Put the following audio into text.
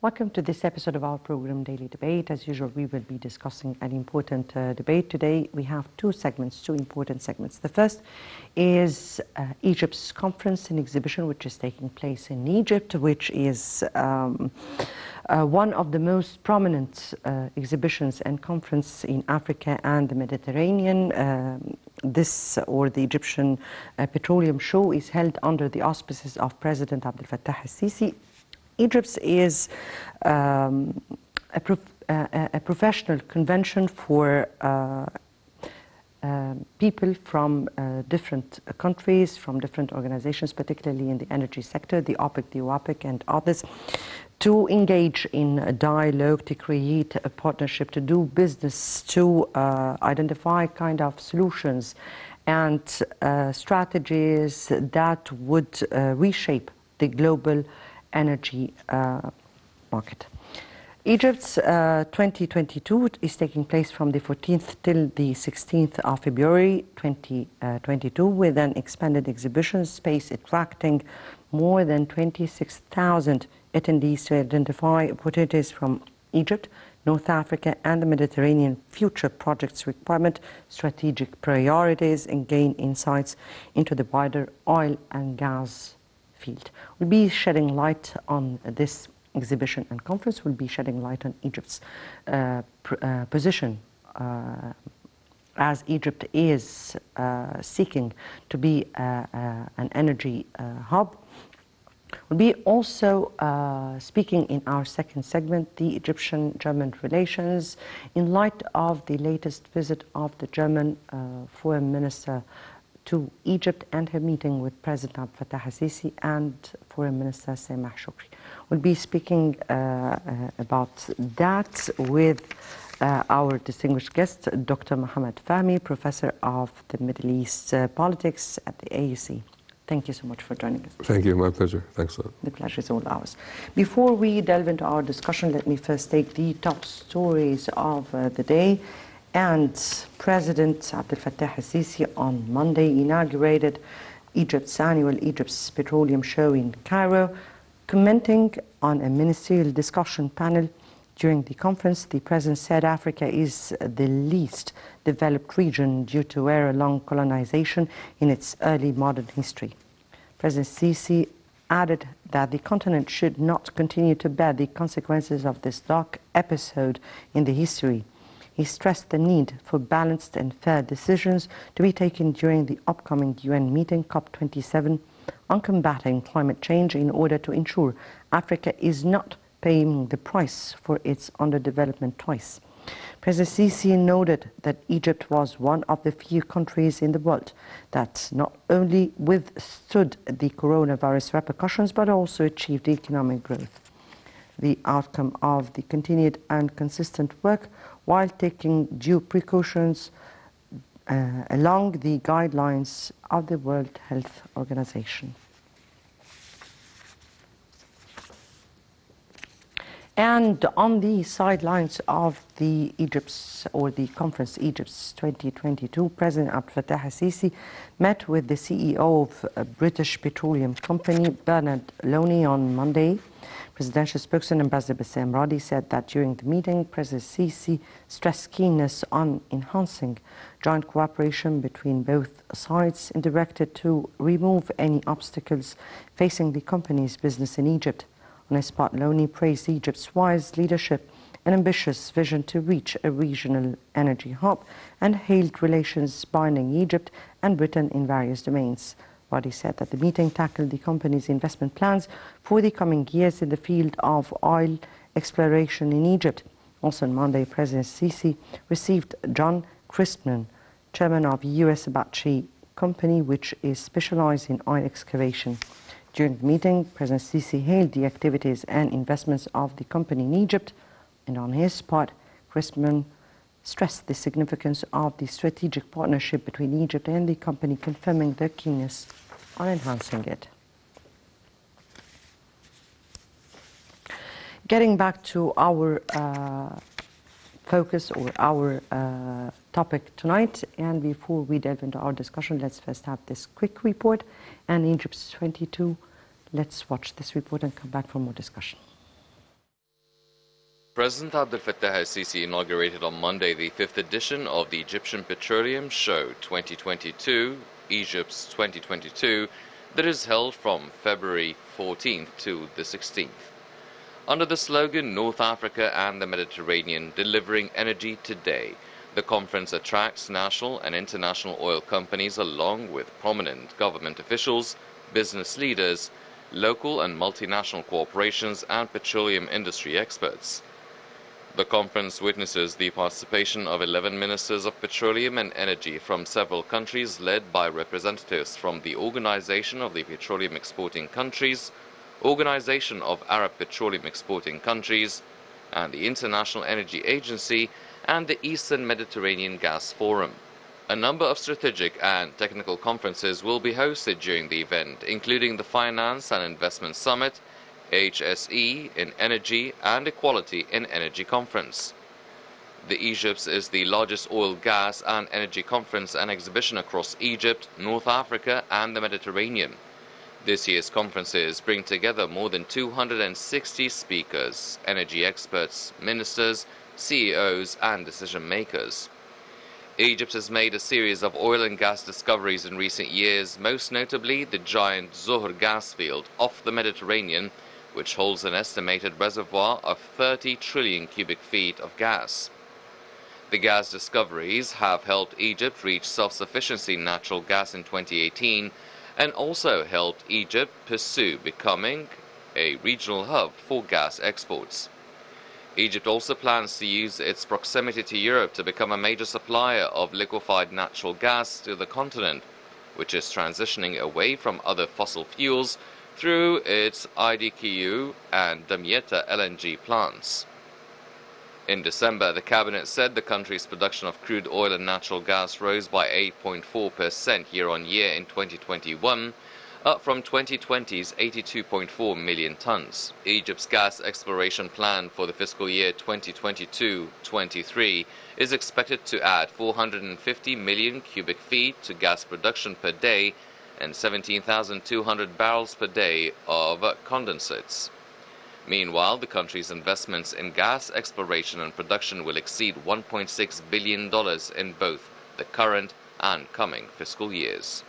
Welcome to this episode of our program, Daily Debate. As usual, we will be discussing an important debate today. We have two important segments. The first is Egypt's conference and exhibition, which is taking place in Egypt, which is one of the most prominent exhibitions and conference in Africa and the Mediterranean. The Egyptian Petroleum Show is held under the auspices of President Abdel Fattah al-Sisi. Egypt is a professional convention for people from different countries, from different organizations, particularly in the energy sector, the OPEC, the OAPEC, and others, to engage in a dialogue, to create a partnership, to do business, to identify kind of solutions and strategies that would reshape the global energy market. Egypt's 2022 is taking place from the 14th till the 16th of February 2022 with an expanded exhibition space attracting more than 26,000 attendees to identify opportunities from Egypt, North Africa and the Mediterranean, future projects requirement, strategic priorities, and gain insights into the wider oil and gas field. We'll be shedding light on this exhibition and conference. We'll be shedding light on Egypt's position as Egypt is seeking to be an energy hub. We'll be also speaking in our second segment, the Egyptian-German relations, in light of the latest visit of the German Foreign Minister to Egypt and her meeting with President Abdel Fattah al-Sisi and Foreign Minister Sameh Shoukry. We'll be speaking about that with our distinguished guest, Dr. Mohammed Fahmy, Professor of the Middle East Politics at the AUC. Thank you so much for joining us. Thank you, my pleasure. Thanks a lot. The pleasure is all ours. Before we delve into our discussion, let me first take the top stories of the day. And President Abdel Fattah al-Sisi on Monday inaugurated Egypt's Petroleum Show in Cairo. Commenting on a ministerial discussion panel during the conference, the president said Africa is the least developed region due to era-long colonization in its early modern history. President Sisi added that the continent should not continue to bear the consequences of this dark episode in the history. He stressed the need for balanced and fair decisions to be taken during the upcoming UN meeting, COP27, on combating climate change in order to ensure Africa is not paying the price for its underdevelopment twice. President Sisi noted that Egypt was one of the few countries in the world that not only withstood the coronavirus repercussions, but also achieved economic growth. The outcome of the continued and consistent work while taking due precautions along the guidelines of the World Health Organization. And on the sidelines of the conference Egypt's 2022, President Abdel Fattah al-Sisi met with the CEO of a British petroleum company, Bernard Looney, on Monday. Presidential spokesman Ambassador Bassam Radi said that during the meeting, President Sisi stressed keenness on enhancing joint cooperation between both sides and directed to remove any obstacles facing the company's business in Egypt. On his part, Looney praised Egypt's wise leadership and ambitious vision to reach a regional energy hub and hailed relations binding Egypt and Britain in various domains. Radi said that the meeting tackled the company's investment plans for the coming years in the field of oil exploration in Egypt. Also on Monday, President Sisi received John Christman, chairman of U.S. Apache Company, which is specialized in oil excavation. During the meeting, President Sisi hailed the activities and investments of the company in Egypt, and on his part, Christman stressed the significance of the strategic partnership between Egypt and the company, confirming their keenness on enhancing it. Getting back to our focus or our topic tonight, and before we delve into our discussion, let's first have this quick report and Egypt's 22. Let's watch this report and come back for more discussion. President Abdel Fattah el-Sisi inaugurated on Monday the 5th edition of the Egyptian Petroleum Show 2022, Egypt's 2022, that is held from February 14th to the 16th. Under the slogan North Africa and the Mediterranean, delivering energy today, the conference attracts national and international oil companies along with prominent government officials, business leaders, local and multinational corporations and petroleum industry experts. The conference witnesses the participation of 11 ministers of petroleum and energy from several countries led by representatives from the Organization of the Petroleum Exporting Countries, Organization of Arab Petroleum Exporting Countries, and the International Energy Agency and the Eastern Mediterranean Gas Forum. A number of strategic and technical conferences will be hosted during the event, including the Finance and Investment Summit, HSE in Energy and Equality in Energy Conference. The Egypt is the largest oil, gas and energy conference and exhibition across Egypt, North Africa and the Mediterranean. This year's conferences bring together more than 260 speakers, energy experts, ministers, CEOs and decision makers. Egypt has made a series of oil and gas discoveries in recent years, most notably the giant Zohr gas field off the Mediterranean, which holds an estimated reservoir of 30 trillion cubic feet of gas. The gas discoveries have helped Egypt reach self-sufficiency in natural gas in 2018 and also helped Egypt pursue becoming a regional hub for gas exports. Egypt also plans to use its proximity to Europe to become a major supplier of liquefied natural gas to the continent, which is transitioning away from other fossil fuels through its IDKU and Damietta LNG plants. In December, the cabinet said the country's production of crude oil and natural gas rose by 8.4% year-on-year in 2021, up from 2020's 82.4 million tons. Egypt's gas exploration plan for the fiscal year 2022-23 is expected to add 450 million cubic feet to gas production per day and 17,200 barrels per day of condensates. Meanwhile, the country's investments in gas exploration and production will exceed $1.6 billion in both the current and coming fiscal years.